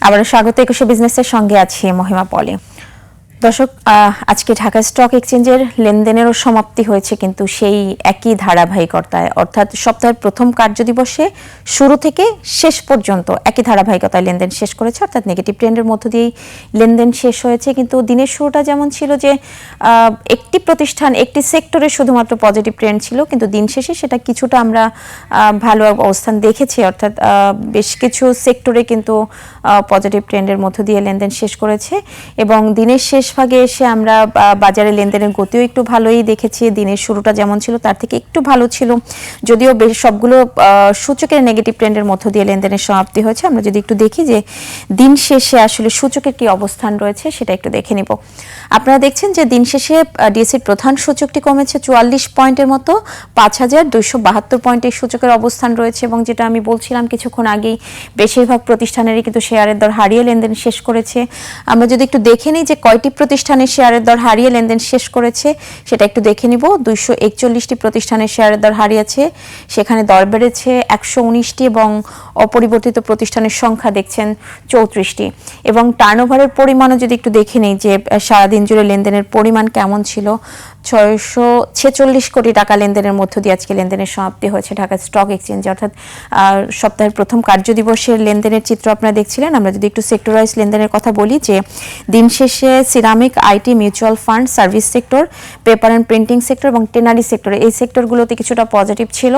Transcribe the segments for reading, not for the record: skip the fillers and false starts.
আবার স্বাগত একুশে বিজনেসের সঙ্গে আছি মহিমা পলি। দর্শক, আজকে ঢাকা স্টক এক্সচেঞ্জের লেনদেনেরও সমাপ্তি হয়েছে কিন্তু সেই একই ধারাবাহিকতায়, অর্থাৎ সপ্তাহের প্রথম কার্যদিবসে শুরু থেকে শেষ পর্যন্ত একই ধারাবাহিকতায় লেনদেন শেষ করেছে, অর্থাৎ নেগেটিভ ট্রেন্ডের মধ্য দিয়েই লেনদেন শেষ হয়েছে। কিন্তু দিনের শুরুটা যেমন ছিল যে একটি প্রতিষ্ঠান একটি সেক্টরে শুধুমাত্র পজিটিভ ট্রেন্ড ছিল, কিন্তু দিন শেষে সেটা কিছুটা আমরা ভালো অবস্থান দেখেছি, অর্থাৎ বেশ কিছু সেক্টরে কিন্তু পজিটিভ ট্রেন্ডের মধ্য দিয়ে লেনদেন শেষ করেছে। এবং দিনের শেষ ভাগে এসে আমরা বাজারে লেনদেনের গতিও একটু ভালোই দেখেছি। দিনের শুরুটা যেমন ছিল তার থেকে একটু ভালো ছিল, যদিও বেশ সবগুলো সূচকের নেগেটিভ ট্রেন্ডের মধ্য দিয়ে লেনদেনের সমাপ্তি হয়েছে। আমরা যদি একটু দেখি যে দিন শেষে আসলে সূচকের কি অবস্থান রয়েছে সেটা একটু দেখে নিব। আপনারা দেখছেন যে দিন শেষে ডিএসইর প্রধান সূচকটি কমেছে 44 পয়েন্টের মতো, 5272 পয়েন্টের সূচকের অবস্থান রয়েছে। এবং যেটা আমি বলছিলাম কিছুক্ষণ আগেই, বেশিরভাগ প্রতিষ্ঠানেরই কিন্তু শেয়ারের দর হারিয়ে লেনদেন শেষ করেছে। আমরা যদি একটু দেখে নিই যে কয়টি প্রতিষ্ঠানের শেয়ারের দর হারিয়ে লেনদেন শেষ করেছে সেটা একটু দেখে নিব। 241টি প্রতিষ্ঠানের শেয়ারের দর হারিয়েছে, সেখানে দর বেড়েছে 119টি এবং অপরিবর্তিত প্রতিষ্ঠানের সংখ্যা দেখছেন 34টি। এবং টার্নওভারের পরিমাণও যদি একটু দেখে নিই যে সারাদিন জুড়ে লেনদেনের পরিমাণ কেমন ছিল, 646 কোটি টাকা লেনদেনের মধ্য দিয়ে আজকে লেনদেনের সমাপ্তি হয়েছে ঢাকা স্টক এক্সচেঞ্জে। অর্থাৎ সপ্তাহের প্রথম কার্যদিবসের লেনদেনের চিত্র আপনারা দেখছিলেন। আমরা যদি একটু সেক্টরাইজ লেনদেনের কথা বলি, যে দিন শেষে ceramic, IT, mutual fund, service sector, paper and printing sector এবং টেনারি সেক্টরে, এই সেক্টরগুলোতে কিছুটা পজিটিভ ছিল।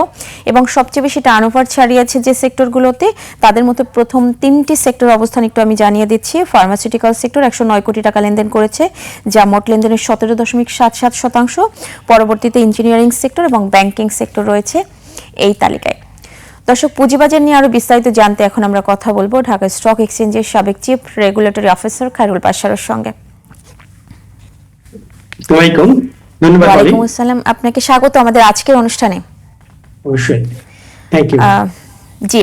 এবং সবচেয়ে বেশি টার্নওভার ছাড়িয়েছে যে সেক্টরগুলোতে, তাদের মধ্যে প্রথম 3টি সেক্টর অবস্থান একটু আমি জানিয়ে দিচ্ছি। ফার্মাসিউটিক্যাল সেক্টর 109 কোটি টাকা লেনদেন করেছে, যা মোট লেনদেনের 17.77%। পরবর্তীতে ইঞ্জিনিয়ারিং সেক্টর এবং ব্যাংকিং সেক্টর রয়েছে এই তালিকায়। দর্শক, পুঁজিবাজার নিয়ে আরো বিস্তারিত জানতে এখন আমরা কথা বলবো ঢাকা স্টক এক্সচেঞ্জের সাবেক চিফ রেগুলেটরি অফিসার খায়রুল বাশারের সঙ্গে। ওয়ালাইকুম আসসালাম, আপনাকে স্বাগত আমাদের আজকের অনুষ্ঠানে। অবশ্যই, থ্যাংক ইউ। জি,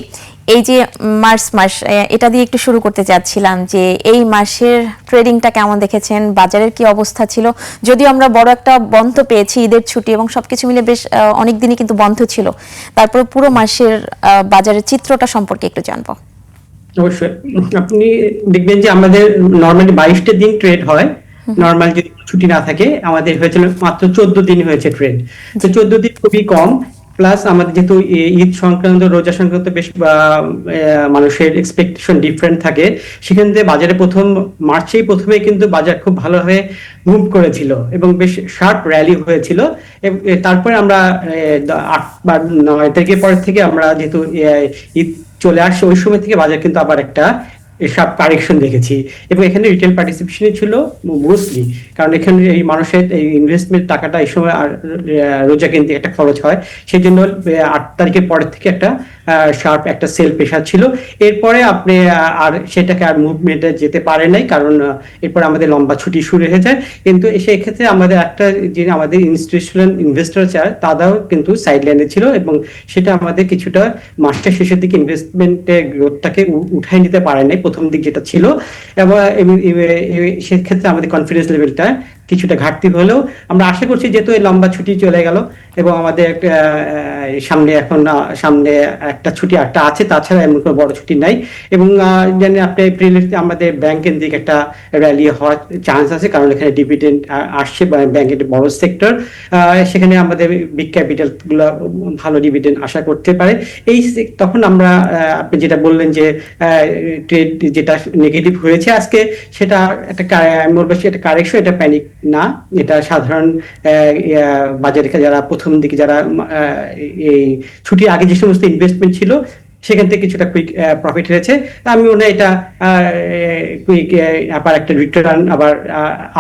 এই যে মার্চ মাস, এটা দিয়ে একটু শুরু করতে চাচ্ছিলাম যে এই মাসের ট্রেডিংটা কেমন দেখেছেন, বাজারের কি অবস্থা ছিল? যদিও আমরা বড় একটা বন্ধ পেয়েছি, ঈদের ছুটি এবং সবকিছু মিলে বেশ অনেক দিনই কিন্তু বন্ধ ছিল, তারপরে পুরো মাসের বাজারের চিত্রটা সম্পর্কে একটু জানবো। অবশ্যই, আপনি দেখবেন যে আমাদের নরমালি 22টা দিন ট্রেড হয়। নরমাল যদি ছুটি না থাকে, আমাদের হয়েছিল মাত্র 14 দিন হয়েছে ট্রেড। তো 14 দিন খুবই কম। প্লাস আমাদের যেহেতু ঈদ সংক্রান্ত, রোজা সংক্রান্ত বেশ মানুষের এক্সপেকটেশন ডিফারেন্ট থাকে, সেখান থেকে বাজারে মার্চেই প্রথমে কিন্তু বাজার খুব ভালোভাবে মুভ করেছিল এবং বেশ শার্প র্যালি হয়েছিল। তারপরে আমরা 8 বা 9 তারিখের পর থেকে আমরা যেহেতু ঈদ চলে আসছে, ওই সময় থেকে বাজার কিন্তু আবার একটা সব কারেকশন দেখেছি। এবং এখানে রিটেল পার্টিসিপেশন ছিল মোস্টলি, কারণ এখানে এই মানুষের এই ইনভেস্টমেন্ট টাকাটা এই সময় রোজা কিনতে একটা খরচ হয়, সেই জন্য 8 তারিখের পরের থেকে একটা শার্প একটা সেল প্রেশার ছিল। এরপরে আপনি আর সেটাকে আর মুভমেন্টে যেতে পারে নাই, কারণ এরপরে আমাদের লম্বা ছুটি শুরু হয়ে যায়। কিন্তু সেই ক্ষেত্রে আমাদের একটা যে আমাদের ইনস্টিটিউশনাল ইনভেস্টর চায়, তারাও কিন্তু সাইডলাইনে ছিল এবং সেটা আমাদের কিছুটা মাসের শেষের দিকে ইনভেস্টমেন্টের গ্রোথটাকে উঠাই নিতে পারে নাই প্রথম দিক যেটা ছিল। এবং সেক্ষেত্রে আমাদের কনফিডেন্স লেভেলটা কিছুটা ঘাটতি হলেও আমরা আশা করছি, যেহেতু এই লম্বা ছুটি চলে গেল এবং আমাদের সামনে একটা ছুটি একটা আছে, তাছাড়া এমন কোনো বড় ছুটি নাই। এবং জানি আপনি এপ্রিলে আমাদের ব্যাংকের দিকে একটা র্যালি হওয়ার চান্স আছে, কারণ এখানে ডিভিডেন্ড আসছে, ব্যাংকের বড় সেক্টর, সেখানে আমাদের বিগ ক্যাপিটাল গুলো ভালো ডিভিডেন্ড আশা করতে পারে। তখন আমরা আপনি যেটা বললেন যে ট্রেড যেটা নেগেটিভ হয়েছে আজকে, সেটা একটা আমি বলবো একটা কারেকশন, এটা প্যানিক না, এটা সাধারণ বাজারে যারা প্রথম দিকে যারা এই ছুটির আগে যে সমস্ত ইনভেস্টমেন্ট ছিল সেখান থেকে কিছুটা কুইক প্রফিট হয়েছে। আমি মনে হয় এটা কুইক আবার একটা রিটার্ন আবার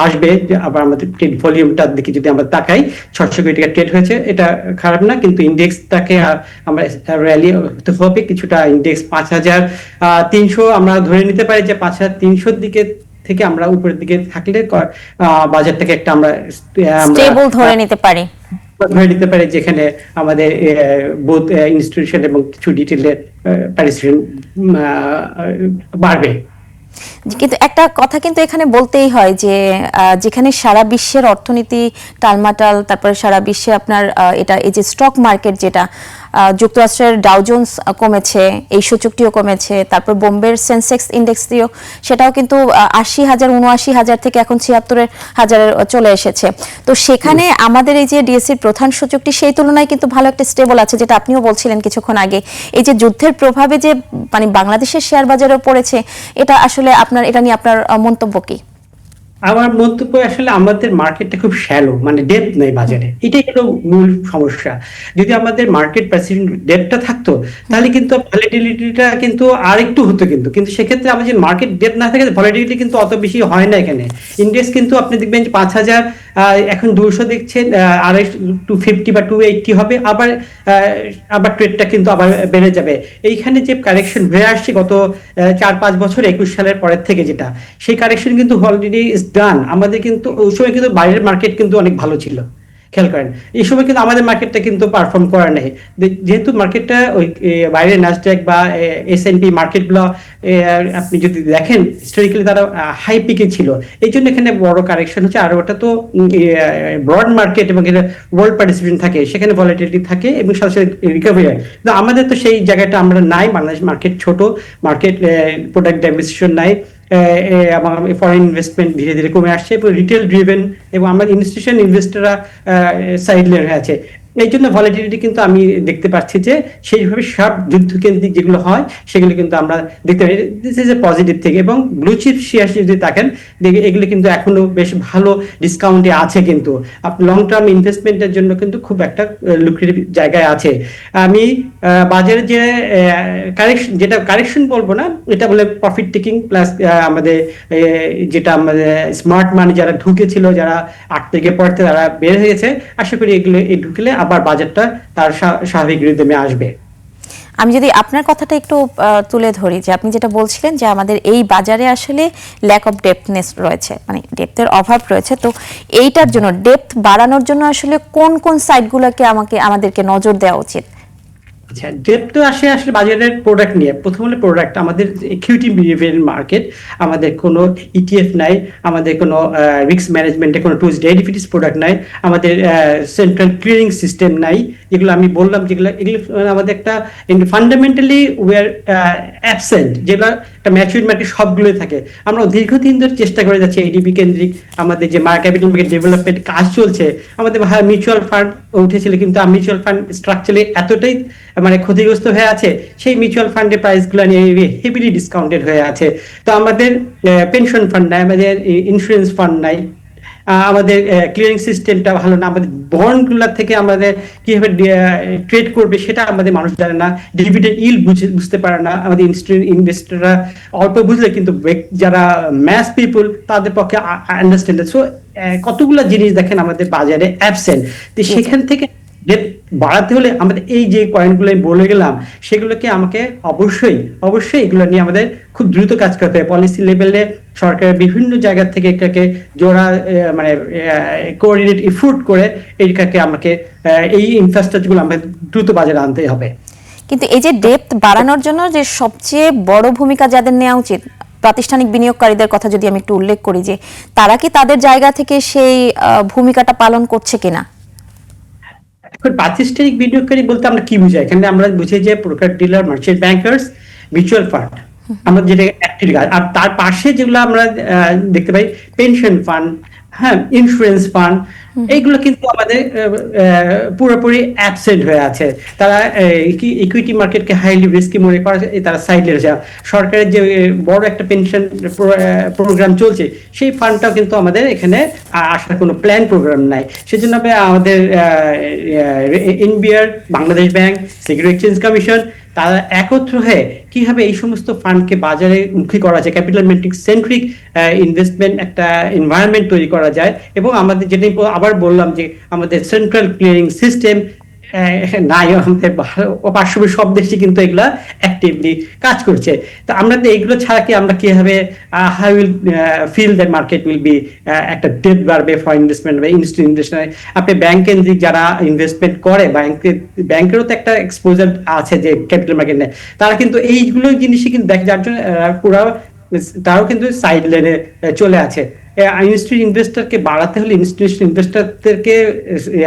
আসবে। আবার আমাদের ট্রেড ভলিউমটার দিকে যদি আমরা তাকাই, 600 কোটি টাকা ট্রেড হয়েছে, এটা খারাপ না, কিন্তু ইন্ডেক্সটাকে আমরা র্যালি হতে হবে কিছুটা। ইন্ডেক্স 5300 আমরা ধরে নিতে পারি যে 5300 দিকে থেকে আমরা উপরের দিকে থাকলে বাজারটাকে একটা আমরা স্টেবল ধরে নিতে পারি, যেখানে আমাদের বোথ ইনস্টিটিউশন এবং কিছু ডিটেইলের পার্টিসিপেশন বাড়বে। কিন্তু একটা কথা কিন্তু এখানে বলতেই হয় যে যেখানে সারা বিশ্বের অর্থনীতি টালমাটাল, তারপরে সারা বিশ্বে আপনার এটা এই যে স্টক মার্কেট যেটা যুক্তরাষ্ট্রের ডাও জোন্স কমেছে, এই সূচকটিও কমেছে, তারপর বোম্বের সেন্সেক্স ইন্ডেক্স দিয়েও সেটাও কিন্তু 80,000 79,000 থেকে এখন 76,000 চলে এসেছে। তো সেখানে আমাদের এই যে ডিএসসির প্রধান সূচকটি সেই তুলনায় কিন্তু ভালো একটা স্টেবল আছে, যেটা আপনিও বলছিলেন কিছুক্ষণ আগে। এই যে যুদ্ধের প্রভাবে যে মানে বাংলাদেশের শেয়ার বাজারেও পড়েছে, এটা আসলে এটা নিয়ে আপনার মন্তব্য কি? আমার মন্তব্য আসলে আমাদের মার্কেটটা খুব শ্যালো, মানে ডেপথ নেই বাজারে, এটাই হলো মূল সমস্যা। যদি আমাদের মার্কেট প্রেসিডেন্ট ডেপথটা থাকতো তাহলে কিন্তু ভলিটিলিটিটা কিন্তু আর একটু হতো, কিন্তু সেক্ষেত্রে আমাদের মার্কেট ডেপথ না থাকে ভলিটিলিটি কিন্তু অত বেশি হয় না এখানে। ইন্ডেক্স কিন্তু আপনি দেখবেন যে 5,000 এখন 200 দেখছেন, 250 বা 280 হবে, আবার ট্রেডটা কিন্তু আবার বেড়ে যাবে। এইখানে যে কারেকশন হয়ে আসছে গত 4-5 বছর 21 সালের পরের থেকে, যেটা সেই কারেকশন কিন্তু অলরেডি ডান। আমাদের কিন্তু ওই সময় কিন্তু বাইরের মার্কেট কিন্তু অনেক ভালো ছিল, খেয়াল করেন। এই সময় কিন্তু আমাদের মার্কেটটা কিন্তু পারফর্ম করা নেই, যেহেতু মার্কেটটা ওই বাইরের ন্যাসড্যাক বা S&P মার্কেটগুলো আপনি যদি দেখেন হিস্টোরিক্যালি তারা হাই পিকে ছিল, এই জন্য এখানে বড় কারেকশন হচ্ছে। আর ওটা তো ব্রড মার্কেট এবং ওয়ার্ল্ড পার্টিসিপেন্ট থাকে, সেখানে ভলাটিলিটি থাকে এবং সাথে সাথে রিকভারি হয়। কিন্তু আমাদের তো সেই জায়গাটা আমরা নাই, বাংলাদেশ মার্কেট ছোট মার্কেট, প্রোডাক্ট ডাইভার্সিফিকেশন নাই, আমার ফরেন ইনভেস্টমেন্ট ধীরে ধীরে কমে আসছে এবং রিটেল ড্রিভেন, এবং আমার ইনস্টিটিউশন ইনভেস্টররা সাইডলাইন হয়ে আছে। এই জন্য ভলাটিলিটি কিন্তু আমি দেখতে পাচ্ছি যে সেইভাবে সব যুদ্ধকেন্দ্রিক যেগুলো হয় সেগুলো কিন্তু আমরা দেখতে পাই। দিস ইজ এ পজিটিভ থেকে। এবং ব্লু চিপ শেয়ার যদি দেখেন, দেখে এগুলো কিন্তু এখনো বেশ ভালো ডিসকাউন্টে আছে, কিন্তু আপনি লং টার্ম ইনভেস্টমেন্টের জন্য কিন্তু খুব একটা লুক্রেটিভ জায়গায় আছে। আমি বাজারে যে যেটা কারেকশন বলবো না, এটা বলে প্রফিট টেকিং প্লাস আমাদের যেটা আমাদের স্মার্ট মানি যারা ঢুকেছিল, যারা 8 থেকে পড়তে তারা বের হয়েছে, আশা করি এগুলো ঢুকলে আবার বাজারটা তার স্বাভাবিক রিদমে আসবে। আমি যদি আপনার কথাটা একটু তুলে ধরি, যে আপনি যেটা বলছিলেন যে আমাদের এই বাজারে আসলে ল্যাক অফ ডেপথনেস রয়েছে, মানে ডেপথের অভাব রয়েছে, তো এইটার জন্য ডেপথ বাড়ানোর জন্য আসলে কোন কোন সাইটগুলোকে আমাদেরকে নজর দেওয়া উচিত? আচ্ছা, ডেপথ তো আসে আসলে বাজারের প্রোডাক্ট নিয়ে। প্রথম হলো প্রোডাক্ট, আমাদের ইকুইটি বিহেভিয়ার মার্কেট, আমাদের কোনো ইটিএফ নাই, আমাদের কোনো রিস্ক ম্যানেজমেন্টে কোনো টুলস ডেরিভেটিভস প্রোডাক্ট নাই, আমাদের সেন্ট্রাল ক্লিয়ারিং সিস্টেম নাই। যেগুলো আমি বললাম, এগুলো আমাদের একটা ফান্ডামেন্টালি ওয়ার অ্যাবসেন্ট, যেগুলো একটা ম্যাচুরিটি মার্কেট সবগুলোই থাকে। আমরা দীর্ঘদিন ধরে চেষ্টা করে যাচ্ছি এডিবি কেন্দ্রিক আমাদের যে ক্যাপিটাল মার্কেট ডেভেলপমেন্ট কাজ চলছে। আমাদের মিউচুয়াল ফান্ড উঠেছিল, কিন্তু মিউচুয়াল ফান্ড স্ট্রাকচারে এতটাই মানে ক্ষতিগ্রস্ত হয়ে আছে, সেই মিউচুয়াল ফান্ডের প্রাইসগুলো নিয়ে হেভিলি ডিসকাউন্টেড হয়ে আছে। তো আমাদের পেনশন ফান্ড নাই, আমাদের ইন্স্যুরেন্স ফান্ড নাই, আমাদের ক্লিয়ারিং সিস্টেমটা ভালো না, আমাদের বন্ডগুলো থেকে আমাদের কিভাবে ট্রেড করবে সেটা আমাদের মানুষ জানে না, ডিভিডেন্ড ইল্ড বুঝতে পারে না আমাদের ইনভেস্টররা। অল্প বুঝলে কিন্তু যারা ম্যাস পিপল তাদের পক্ষে আন্ডারস্ট্যান্ড। সো কতগুলো জিনিস দেখেন আমাদের বাজারে অ্যাবসেন্ট। তো সেখান থেকে বাড়াতে হলে আমাদের এই যে পয়েন্টগুলো আমি বলে গেলাম, সেগুলোকে আমাকে অবশ্যই এগুলো নিয়ে আমাদের খুব দ্রুত কাজ করতে হবে। পলিসি লেভেলে সরকারের বিভিন্ন জায়গা থেকে এটাকে জোড়া মানে কোঅর্ডিনেট এফোর্ট করে এটাকে আমাকে এই ইনফ্রাস্ট্রাকচারগুলো আমাকে দ্রুত বাজারে আনতে হবে। কিন্তু এই যে ডেপথ বাড়ানোর জন্য যে সবচেয়ে বড় ভূমিকা যাদের নেওয়া উচিত, প্রাতিষ্ঠানিক বিনিয়োগকারীদের কথা যদি আমি একটু উল্লেখ করি, যে তারা কি তাদের জায়গা থেকে সেই ভূমিকাটা পালন করছে কিনা? এখন প্রাতিষ্ঠানিক বিনিয়োগকারী বলতে আমরা কি বুঝাই? এখানে আমরা বুঝি যে broker, dealer, merchant bankers, mutual fund, আমরা যেটা অ্যাক্টিভ কাজ। আর তার পাশে যেগুলো আমরা দেখতে পাই, পেনশন ফান্ড, হ্যাঁ, ইন্স্যুরেন্স ফান্ড, এইগুলো কিন্তু আমাদের পুরোপুরি অ্যাবসেন্ট হয়ে আছে। তারা ইকুইটি মার্কেটকে হাইলি রিস্কি মনে করে তারা সাইডে রয়েছে। সরকারের যে বড় একটা পেনশন প্রোগ্রাম চলছে, সেই ফান্ডটাও কিন্তু আমাদের এখানে আসার কোনো প্ল্যান প্রোগ্রাম নাই। সেজন্য আমাদের NBR, Bangladesh bank, security exchange commission, তারা একত্র হয়ে কিভাবে এই সমস্ত ফান্ডকে বাজারে মুখী করা যায়, ক্যাপিটাল মার্কেট সেন্ট্রিক ইনভেস্টমেন্ট একটা এনভায়রনমেন্ট তৈরি করা যায়। এবং আমাদের যেটা আবার বললাম যে আমাদের সেন্ট্রাল ক্লিয়ারিং সিস্টেম নাই, আমাদের পার্শ্ববর্তী সব দেশে কিন্তু এগুলা অ্যাক্টিভলি কাজ করছে। তো আমরা তো এইগুলো ছাড়া কি আমরা কিভাবে how will fill that market will be একটা ডেপ বাড়বে ফর ইনভেস্টমেন্ট বা ইনস্টিটিউশনাল। আপনি ব্যাংক কেন্দ্রিক যারা ইনভেস্টমেন্ট করে, ব্যাংকেরও তো একটা এক্সপোজার আছে যে ক্যাপিটাল মার্কেট নেয়, তারা কিন্তু এইগুলো জিনিসই কিন্তু দেখে, যার জন্য পুরো তারাও কিন্তু সাইড লাইনে চলে আছে। ইনস্টিটিউশন ইনভেস্টরকে বাড়াতে হলে ইনস্টিটিউশন ইনভেস্টরদেরকে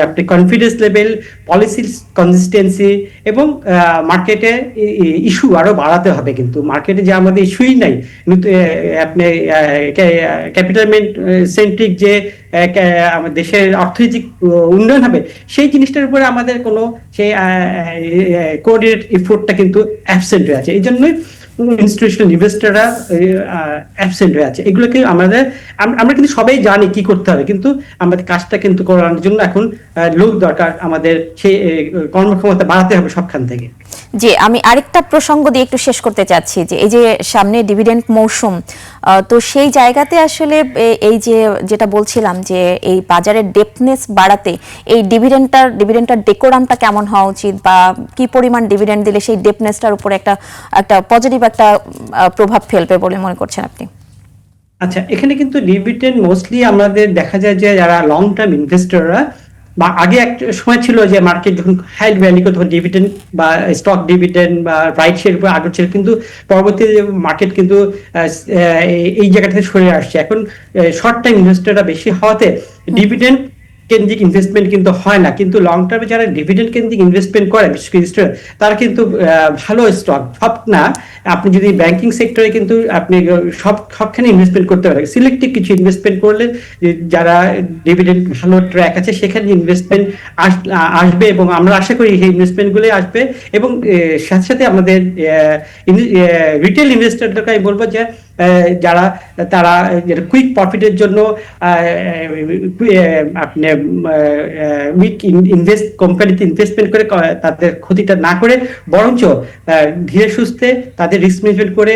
আপনি কনফিডেন্স লেভেল, পলিসি কনসিস্টেন্সি এবং মার্কেটে ইস্যু আরো বাড়াতে হবে। কিন্তু মার্কেটে যে আমাদের ইস্যুই নাই, আপনি ক্যাপিটালমেন্ট সেন্ট্রিক যে আমাদের দেশের অর্থনৈতিক উন্নয়ন হবে, সেই জিনিসটার উপরে আমাদের কোনো সেই কোঅর্ডিনেট এফোর্টটা কিন্তু অ্যাবসেন্ট হয়ে আছে। এই জন্যই ইনস্টিটিউশনাল ইনভেস্টররা অ্যাবসেন্ট হয়ে আছে। এগুলোকে আমরা কিন্তু সবাই জানি কি করতে হবে, কিন্তু আমাদের কাজটা কিন্তু করানোর জন্য এখন লোক দরকার, আমাদের সেই কর্মক্ষমতা বাড়াতে হবে সবখান থেকে। জি, আমি আরেকটা প্রসঙ্গ দিয়ে একটু শেষ করতে চাচ্ছি যে এই যে সামনে ডিভিডেন্ড মৌসুম, তো সেই জায়গাতে আসলে এই যে যেটা বলছিলাম যে এই বাজারের ডেপথনেস বাড়াতে এই ডিভিডেন্ডটার ডেকোরামটা কেমন হওয়া উচিত, বা কি পরিমাণ ডিভিডেন্ড দিলে সেই ডেপথনেসটার উপরে একটা পজিটিভ একটা প্রভাব ফেলবে বলে মনে করছেন আপনি? আচ্ছা, এখানে কিন্তু ডিভিডেন্ড মোস্টলি আমাদের দেখা যায় যে যারা লং টার্ম ইনভেস্টররা, বা আগে একটা সময় ছিল যে মার্কেট যখন হাই ভ্যালি করতো ডিভিডেন্ড বা স্টক ডিভিডেন্ড বা রাইট শেয়ার উপর আগ্রহ ছিল, কিন্তু পরবর্তীতে মার্কেট কিন্তু এই জায়গা থেকে সরে আসছে। এখন শর্ট টাইম ইনভেস্টররা বেশি হওয়াতে ডিভিডেন্ড কেন্দ্রিক ইনভেস্টমেন্ট কিন্তু হয় না। কিন্তু লং টার্মে যারা ডিভিডেন্ড কেন্দ্রিক ইনভেস্টমেন্ট করে, বিশেষ করে তারা কিন্তু ভালো স্টক, সব না, আপনি যদি ব্যাংকিং সেক্টরে কিন্তু আপনি সবখানে ইনভেস্টমেন্ট করতে পারেন। সিলেক্টিভ কিছু ইনভেস্টমেন্ট করলে যারা ডিভিডেন্ড ভালো ট্র্যাক আছে সেখানে ইনভেস্টমেন্ট আসবে, এবং আমরা আশা করি সেই ইনভেস্টমেন্টগুলো আসবে। এবং সাথে সাথে আমাদের রিটেল ইনভেস্টরদেরকে আমি বলবো যে তারা কুইক প্রফিটের জন্য আপনি কোম্পানিতে ইনভেস্টমেন্ট করে তাদের ক্ষতিটা না করে, বরঞ্চ ধীরে সুস্থে তাদের রিস্ক ম্যানেজমেন্ট করে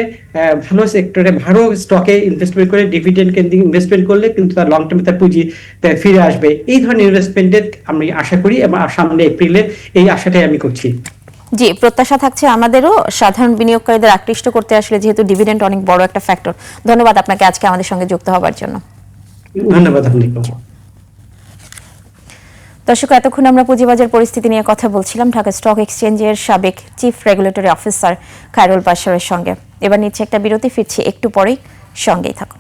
ভালো সেক্টরে ভালো স্টকে ইনভেস্টমেন্ট করে ডিভিডেন্ড কেন্দ্রিক ইনভেস্টমেন্ট করলে কিন্তু তার লং টার্মে তার পুঁজি ফিরে আসবে। এই ধরনের ইনভেস্টমেন্টের আমি আশা করি, এবং সামনে এপ্রিলে এই আশাটাই আমি করছি। জি, প্রত্যাশা থাকছে আমাদেরও সাধারণ বিনিয়োগকারীদের আকৃষ্ট করতে, আসলে যেহেতু ডিভিডেন্ড অনেক বড় একটা ফ্যাক্টর। ধন্যবাদ আপনাকে আজকে আমাদের সঙ্গে যুক্ত হওয়ার জন্য। ধন্যবাদ আপনাকে। দর্শক, এতক্ষণ আমরা পুঁজিবাজার পরিস্থিতি নিয়ে কথা বলছিলাম ঢাকা স্টক এক্সচেঞ্জের সাবেক চিফ রেগুলেটরি অফিসার খায়রুল বাশারের সঙ্গে। এবার নিচ্ছে একটা বিরতি, ফিরছি একটু পরেই, সঙ্গেই থাকুন।